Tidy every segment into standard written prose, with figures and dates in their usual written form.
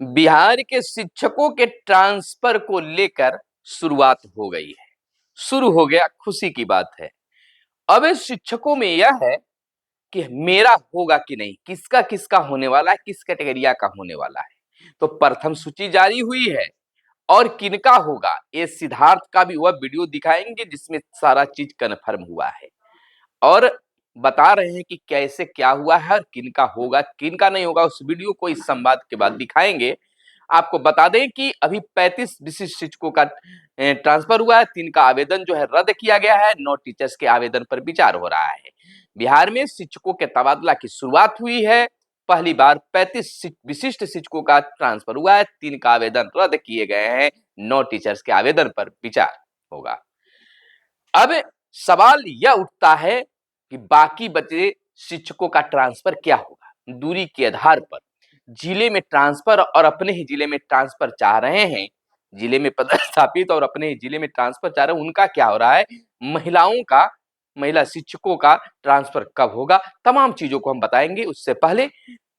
बिहार के शिक्षकों के ट्रांसफर को लेकर शुरुआत हो गई है। शुरू हो गया, खुशी की बात है। अब इस शिक्षकों में यह है कि मेरा होगा कि नहीं, किसका किसका होने वाला है, किस कैटेगरिया का होने वाला है। तो प्रथम सूची जारी हुई है और किनका होगा ये सिद्धार्थ का भी वह वीडियो दिखाएंगे जिसमें सारा चीज कन्फर्म हुआ है और बता रहे हैं कि कैसे क्या हुआ है और किनका होगा किनका नहीं होगा। उस वीडियो को इस संवाद के बाद दिखाएंगे। आपको बता दें कि अभी 35 विशिष्ट शिक्षकों का ट्रांसफर हुआ है। 3 का आवेदन जो है रद्द किया गया है। 9 टीचर्स के आवेदन पर विचार हो रहा है। बिहार में शिक्षकों के तबादला की शुरुआत हुई है। पहली बार 35 विशिष्ट शिक्षकों का ट्रांसफर हुआ है। 3 का आवेदन रद्द किए गए हैं। 9 टीचर्स के आवेदन पर विचार होगा। अब सवाल यह उठता है कि बाकी बचे शिक्षकों का ट्रांसफर क्या होगा। दूरी के आधार पर जिले में ट्रांसफर और अपने ही जिले में ट्रांसफर चाह रहे हैं, जिले में पदस्थापित और अपने ही जिले में ट्रांसफर चाह रहे हैं, उनका क्या हो रहा है। महिला शिक्षकों का ट्रांसफर कब होगा, तमाम चीजों को हम बताएंगे। उससे पहले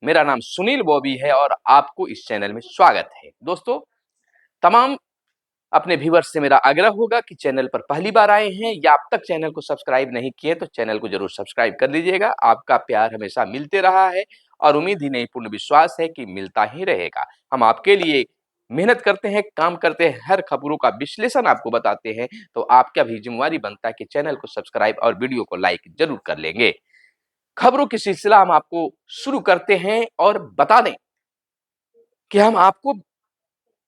मेरा नाम सुनील बॉबी है और आपको इस चैनल में स्वागत है। दोस्तों, तमाम अपने व्यूअर्स से मेरा आग्रह होगा कि चैनल पर पहली बार आए हैं या अब तक चैनल को सब्सक्राइब नहीं किए तो चैनल को जरूर सब्सक्राइब कर लीजिएगा। आपका प्यार हमेशा मिलते रहा है और उम्मीद ही नहीं, पूर्ण विश्वास है कि मिलता ही रहेगा। हम आपके लिए मेहनत करते हैं, काम करते हैं, हर खबरों का विश्लेषण आपको बताते हैं, तो आपका भी जिम्मेवारी बनता है कि चैनल को सब्सक्राइब और वीडियो को लाइक जरूर कर लेंगे। खबरों की सिलसिला हम आपको शुरू करते हैं और बता दें कि हम आपको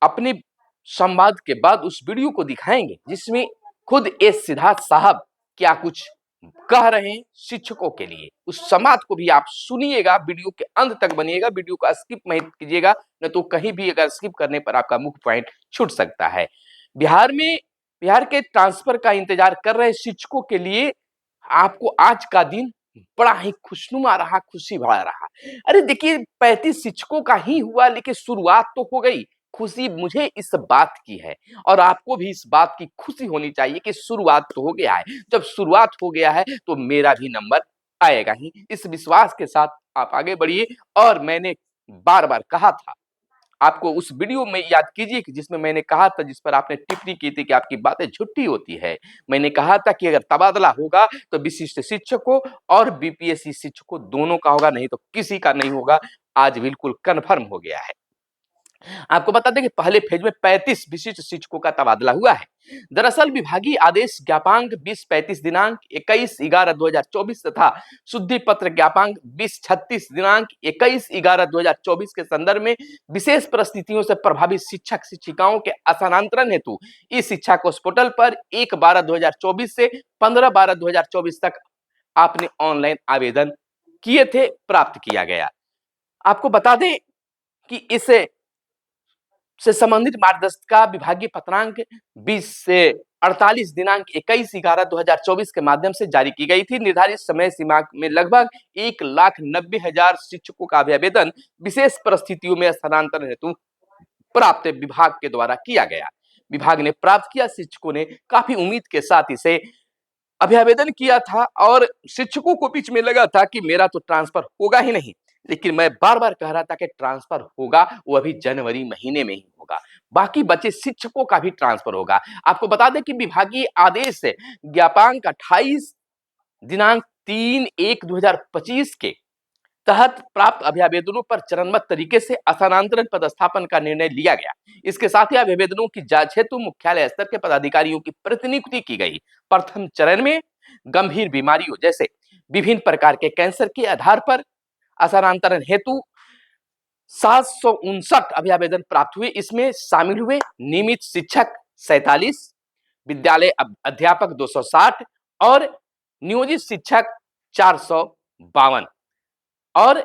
अपने संवाद के बाद उस वीडियो को दिखाएंगे जिसमें खुद एस सिद्धार्थ साहब क्या कुछ कह रहे हैं शिक्षकों के लिए। उस संवाद को भी आप सुनिएगा, वीडियो के अंत तक बनिएगा, वीडियो को स्किप मत कीजिएगा, न तो कहीं भी अगर स्किप करने पर आपका मुख्य पॉइंट छूट सकता है। बिहार के ट्रांसफर का इंतजार कर रहे शिक्षकों के लिए आपको आज का दिन बड़ा ही खुशनुमा रहा, खुशी भरा रहा। अरे देखिए, 35 शिक्षकों का ही हुआ लेकिन शुरुआत तो हो गई। खुशी मुझे इस बात की है और आपको भी इस बात की खुशी होनी चाहिए कि शुरुआत तो हो गया है। जब शुरुआत हो गया है तो मेरा भी नंबर आएगा ही। इस विश्वास के साथ आप आगे बढ़िए। और मैंने बार बार कहा था, आपको उस वीडियो में याद कीजिए कि जिसमें मैंने कहा था, जिस पर आपने टिप्पणी की थी कि आपकी बातें झूठी होती है। मैंने कहा था कि अगर तबादला होगा तो विशिष्ट शिक्षकों और बीपीएससी शिक्षकों दोनों का होगा, नहीं तो किसी का नहीं होगा। आज बिल्कुल कन्फर्म हो गया है। आपको बता दें कि पहले फेज में 35 विशिष्ट शिक्षकों का तबादला हुआ है। दरअसल विभागीय आदेश ज्ञापांक 2035 दिनांक 21/11/2024 तथा शुद्धि पत्र ज्ञापांक 2036 दिनांक 21/11/2024 के संदर्भ में विशेष परिस्थितियों से प्रभावित शिक्षक शिक्षिकाओं के स्थानांतरण हेतु इस शिक्षा कोष पोर्टल पर 1/12/2024 से 15/12/2024 तक आपने ऑनलाइन आवेदन किए थे, प्राप्त किया गया। आपको बता दें कि इसे से संबंधित मार्गदर्शिका का विभागीय पत्रांक 20 से 48 दिनांक 21/11/2024 के माध्यम से जारी की गई थी। निर्धारित समय सीमा में लगभग 1,90,000 शिक्षकों का अभिवेदन विशेष परिस्थितियों में स्थानांतरण हेतु प्राप्त विभाग के द्वारा किया गया। विभाग ने प्राप्त किया। शिक्षकों ने काफी उम्मीद के साथ इसे अभिवेदन किया था और शिक्षकों को बीच में लगा था कि मेरा तो ट्रांसफर होगा ही नहीं, लेकिन मैं बार बार कह रहा था कि ट्रांसफर होगा, वो अभी जनवरी महीने में ही होगा। बाकी बचे शिक्षकों का भी ट्रांसफर होगा। आपको बता दें कि विभागीय आदेश ज्ञापांक 28 दिनांक 3/1/2025 के तहत प्राप्त अभिवेदनों पर चरणबद्ध तरीके से स्थानांतरण पदस्थापन का निर्णय लिया गया। इसके साथ ही अभिवेदनों की जांच हेतु मुख्यालय स्तर के पदाधिकारियों की प्रतिनियुक्ति की गई। प्रथम चरण में गंभीर बीमारियों जैसे विभिन्न प्रकार के कैंसर के आधार पर स्थानांतरण हेतु 759 अभिवेदन प्राप्त हुए। इसमें शामिल हुए नियमित शिक्षक 47, विद्यालय अध्यापक 260 और नियोजित शिक्षक 452। और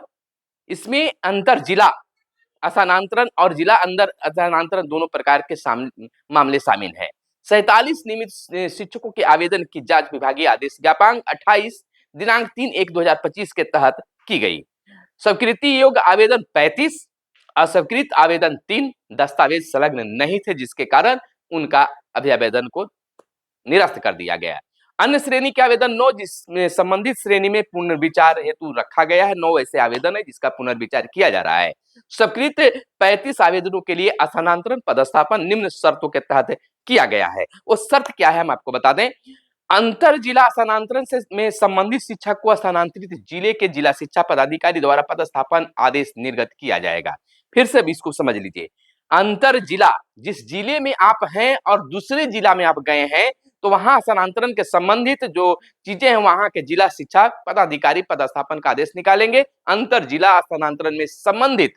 इसमें अंतर जिला स्थानांतरण और जिला अंदर स्थानांतरण दोनों प्रकार के मामले शामिल हैं। 47 नियमित शिक्षकों के आवेदन की जांच विभागीय आदेश ज्ञापांक 28 दिनांक 3/1/2025 के तहत की गई। स्वीकृति योग्य आवेदन 35, अस्वीकृत आवेदन 3, दस्तावेज संलग्न नहीं थे जिसके कारण उनका अभिवेदन को निरस्त कर दिया गया। अन्य श्रेणी के आवेदन 9 जिसमें संबंधित श्रेणी में पुनर्विचार हेतु रखा गया है। 9 ऐसे आवेदन है जिसका पुनर्विचार किया जा रहा है। स्वीकृत 35 आवेदनों के लिए स्थानांतरण पदस्थापन निम्न शर्तों के तहत किया गया है। वो शर्त क्या है हम आपको बता दें। अंतर जिला स्थानांतरण से में संबंधित शिक्षक को स्थानांतरित जिले के जिला शिक्षा पदाधिकारी द्वारा पदस्थापन आदेश निर्गत किया जाएगा। फिर से इसको समझ लीजिए। अंतर जिला, जिस जिले में आप हैं और दूसरे जिला में आप गए हैं, तो वहां स्थानांतरण के संबंधित जो चीजें हैं वहां के जिला शिक्षा पदाधिकारी पदस्थापन का आदेश निकालेंगे। अंतर जिला स्थानांतरण में संबंधित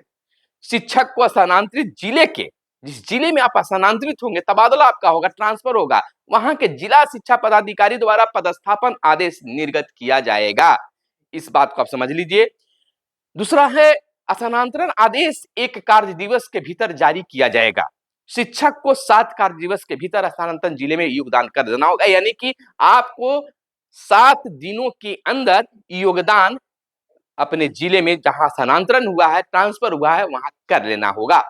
शिक्षक को स्थानांतरित जिले के, जिस जिले में आप स्थानांतरित होंगे, तबादला आपका होगा, ट्रांसफर होगा, वहां के जिला शिक्षा पदाधिकारी द्वारा पदस्थापन आदेश निर्गत किया जाएगा। इस बात को आप समझ लीजिए। दूसरा है स्थानांतरण आदेश 1 कार्य दिवस के भीतर जारी किया जाएगा। शिक्षक को 7 कार्य दिवस के भीतर स्थानांतरण जिले में योगदान कर देना होगा, यानी कि आपको 7 दिनों के अंदर योगदान अपने जिले में जहां स्थानांतरण हुआ है, ट्रांसफर हुआ है, वहां कर लेना होगा।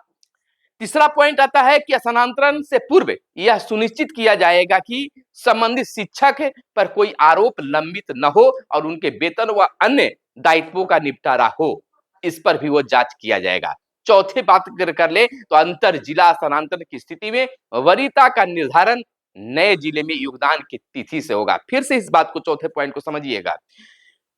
तीसरा पॉइंट आता है कि स्थानांतरण से पूर्व यह सुनिश्चित किया जाएगा कि संबंधित शिक्षक पर कोई आरोप लंबित न हो और उनके वेतन व अन्य दायित्वों का निपटारा हो, इस पर भी वो जांच किया जाएगा। चौथे बात कर ले तो अंतर जिला स्थानांतरण की स्थिति में वरीयता का निर्धारण नए जिले में योगदान की तिथि से होगा। फिर से इस बात को, चौथे पॉइंट को समझिएगा।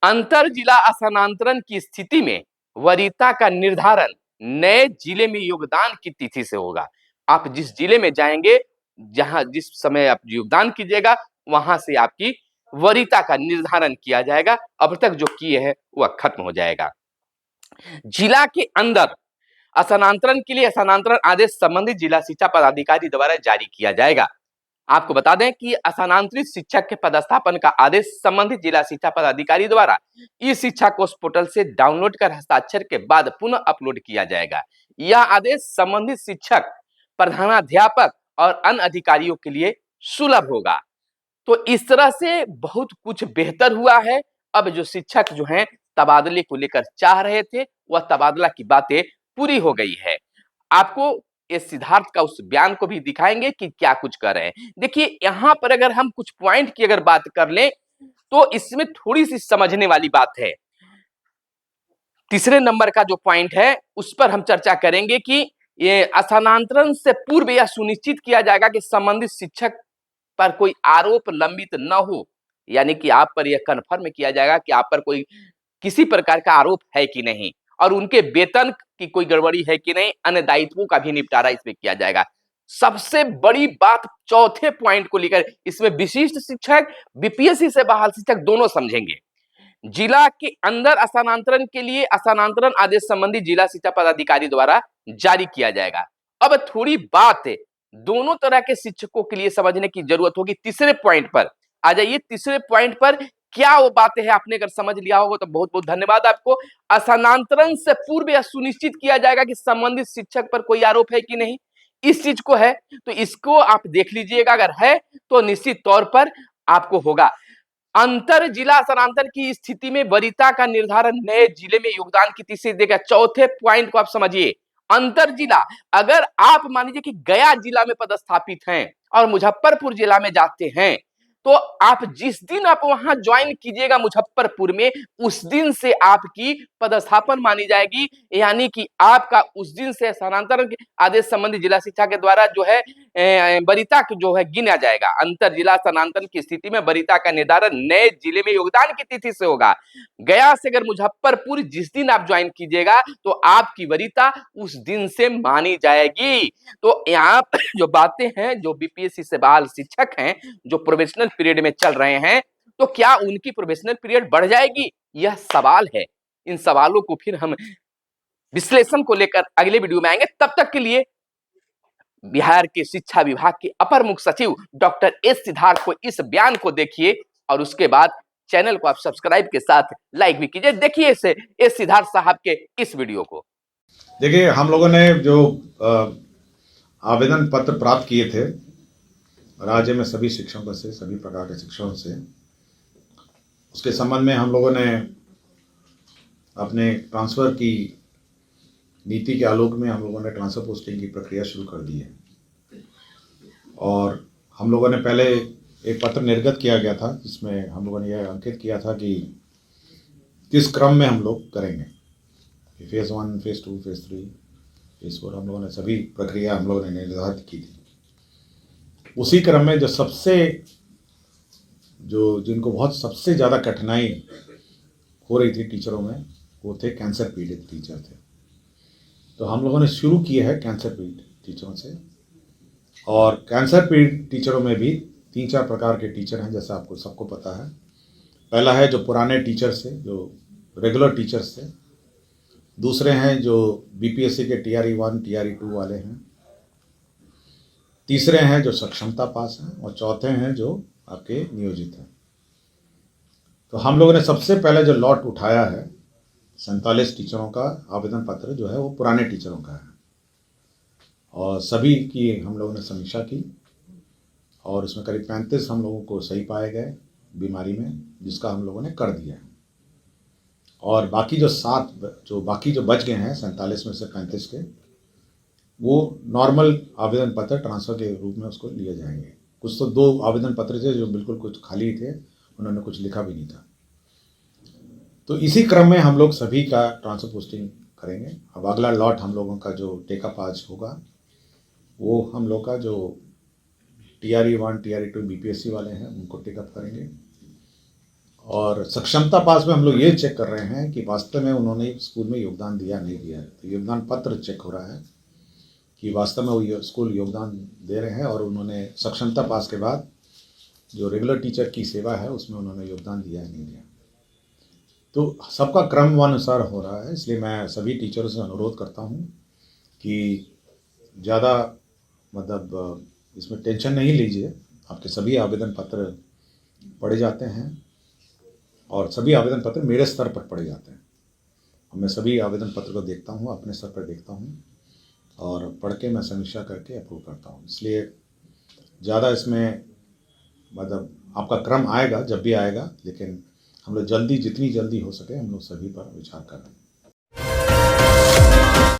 अंतर जिला स्थानांतरण की स्थिति में वरीयता का निर्धारण नए जिले में योगदान की तिथि से होगा। आप जिस जिले में जाएंगे, जहां जिस समय आप योगदान कीजिएगा, वहां से आपकी वरीयता का निर्धारण किया जाएगा। अब तक जो किए हैं वह खत्म हो जाएगा। जिला के अंदर स्थानांतरण के लिए स्थानांतरण आदेश संबंधित जिला शिक्षा पदाधिकारी द्वारा जारी किया जाएगा। आपको बता दें कि स्थानांतरित शिक्षक के पदस्थापन का आदेश संबंधित जिला शिक्षा पदाधिकारी द्वारा ई शिक्षा कोष पोर्टल से डाउनलोड कर हस्ताक्षर के बाद पुनः अपलोड किया जाएगा। यह आदेश संबंधित शिक्षक, प्रधानाध्यापक और अन्य अधिकारियों के लिए सुलभ होगा। तो इस तरह से बहुत कुछ बेहतर हुआ है। अब जो शिक्षक जो हैं तबादले को लेकर चाह रहे थे, वह तबादला की बातें पूरी हो गई है। आपको इस सिद्धार्थ का उस बयान को भी दिखाएंगे कि क्या कुछ कर रहे हैं। देखिए, यहां पर अगर हम कुछ पॉइंट की अगर बात कर लें तो इसमें थोड़ी सी समझने वाली बात है। तीसरे नंबर का जो पॉइंट है उस पर हम चर्चा करेंगे कि ये स्थानांतरण से पूर्व यह सुनिश्चित किया जाएगा कि संबंधित शिक्षक पर कोई आरोप लंबित न हो, यानी कि आप पर यह कन्फर्म किया जाएगा कि आप पर कोई किसी प्रकार का आरोप है कि नहीं, और उनके वेतन की कोई गड़बड़ी है कि नहीं, अन्य दायित्वों का भी निपटारा इसमें किया जाएगा। सबसे बड़ी बात चौथे पॉइंट को लेकर, इसमें विशिष्ट शिक्षक, बीपीएससी से बहाल शिक्षक दोनों समझेंगे। जिला के अंदर स्थानांतरण के लिए स्थानांतरण आदेश संबंधी जिला शिक्षा पदाधिकारी द्वारा जारी किया जाएगा। अब थोड़ी बात दोनों तरह के शिक्षकों के लिए समझने की जरूरत होगी। तीसरे पॉइंट पर आ जाइए। तीसरे पॉइंट पर क्या वो बातें हैं, आपने अगर समझ लिया होगा तो बहुत बहुत धन्यवाद आपको। स्थानांतरण से पूर्व यह सुनिश्चित किया जाएगा कि संबंधित शिक्षक पर कोई आरोप है कि नहीं, इस चीज को है तो इसको आप देख लीजिएगा। अगर है तो निश्चित तौर पर आपको होगा। अंतर जिला स्थानांतरण की स्थिति में वरीयता का निर्धारण नए जिले में योगदान की तिथि देगा। चौथे पॉइंट को आप समझिए। अंतर जिला, अगर आप मान लीजिए कि गया जिला में पदस्थापित हैं और मुजफ्फरपुर जिला में जाते हैं, तो आप जिस दिन आप वहां ज्वाइन कीजिएगा मुजफ्फरपुर में, उस दिन से आपकी पदस्थापन मानी जाएगी, यानी कि आपका उस दिन से स्थानांतरण के आदेश संबंधी जिला शिक्षा के द्वारा जो है वरीयता जो है गिना जाएगा। अंतर जिला स्थानांतरण की स्थिति में वरीयता का निर्धारण नए जिले में योगदान की तिथि से होगा। गया से अगर मुजफ्फरपुर जिस दिन आप ज्वाइन कीजिएगा तो आपकी वरीयता उस दिन से मानी जाएगी। तो यहाँ जो बातें हैं, जो बीपीएससी से बहाल शिक्षक हैं जो प्रोबेशनल पीरियड में चल रहे हैं, तो क्या उनकी प्रोबेशनल पीरियड बढ़ जाएगी, यह सवाल है। इन सवालों को फिर हम विश्लेषण को लेकर अगले वीडियो में आएंगे। तब तक के लिए बिहार के शिक्षा विभाग के अपर मुख्य सचिव डॉक्टर एस सिद्धार्थ को इस बयान को देखिए और उसके बाद चैनल को आप सब्सक्राइब के साथ लाइक भी कीजिए। देखिए इसे एस सिद्धार्थ साहब के इस वीडियो को। देखिए, हम लोगों ने जो आवेदन पत्र प्राप्त किए थे राज्य में सभी शिक्षकों से, सभी प्रकार के शिक्षकों से, उसके संबंध में हम लोगों ने अपने ट्रांसफ़र की नीति के आलोक में हम लोगों ने ट्रांसफ़र पोस्टिंग की प्रक्रिया शुरू कर दी है। और हम लोगों ने पहले एक पत्र निर्गत किया गया था जिसमें हम लोगों ने यह अंकित किया था कि किस क्रम में हम लोग करेंगे, फेज़ 1, फेज़ 2, फेज़ 3, फेज़ 4, हम लोगों ने सभी प्रक्रिया हम लोगों ने निर्धारित की थी। उसी क्रम में जिनको बहुत सबसे ज़्यादा कठिनाई हो रही थी टीचरों में, वो थे कैंसर पीड़ित टीचर थे। तो हम लोगों ने शुरू किया है कैंसर पीड़ित टीचरों से। और कैंसर पीड़ित टीचरों में भी 3-4 प्रकार के टीचर हैं, जैसा आपको सबको पता है। पहला है जो पुराने टीचर्स थे, जो रेगुलर टीचर्स थे। दूसरे हैं जो बीपीएससी के TRE 1, TRE 2 वाले हैं। तीसरे हैं जो सक्षमता पास हैं, और चौथे हैं जो आपके नियोजित हैं। तो हम लोगों ने सबसे पहले जो लॉट उठाया है 47 टीचरों का आवेदन पत्र जो है वो पुराने टीचरों का है, और सभी की हम लोगों ने समीक्षा की, और उसमें करीब 35 हम लोगों को सही पाए गए बीमारी में, जिसका हम लोगों ने कर दिया है। और बाकी जो बच गए हैं 47 में से 35 के, वो नॉर्मल आवेदन पत्र ट्रांसफ़र के रूप में उसको लिए जाएंगे। कुछ तो 2 आवेदन पत्र थे जो बिल्कुल कुछ खाली थे, उन्होंने कुछ लिखा भी नहीं था। तो इसी क्रम में हम लोग सभी का ट्रांसफ़र पोस्टिंग करेंगे। अब अगला लॉट हम लोगों का जो टेकअप आज होगा, वो हम लोग का जो TRE 1, TRE 2 बीपीएससी वाले हैं उनको टेकअप करेंगे। और सक्षमता पास में हम लोग ये चेक कर रहे हैं कि वास्तव में उन्होंने स्कूल में योगदान दिया नहीं दिया है। तो योगदान पत्र चेक हो रहा है कि वास्तव में वो स्कूल योगदान दे रहे हैं, और उन्होंने सक्षमता पास के बाद जो रेगुलर टीचर की सेवा है उसमें उन्होंने योगदान दिया है नहीं दिया। तो सबका क्रमानुसार हो रहा है, इसलिए मैं सभी टीचरों से अनुरोध करता हूँ कि ज़्यादा इसमें टेंशन नहीं लीजिए। आपके सभी आवेदन पत्र पढ़े जाते हैं, और सभी आवेदन पत्र मेरे स्तर पर पढ़े जाते हैं। मैं सभी आवेदन पत्र को देखता हूँ, अपने स्तर पर देखता हूँ, और पढ़ के मैं समीक्षा करके अप्रूव करता हूँ। इसलिए ज़्यादा इसमें आपका क्रम आएगा जब भी आएगा, लेकिन हम लोग जितनी जल्दी हो सके हम लोग सभी पर विचार कर रहे हैं।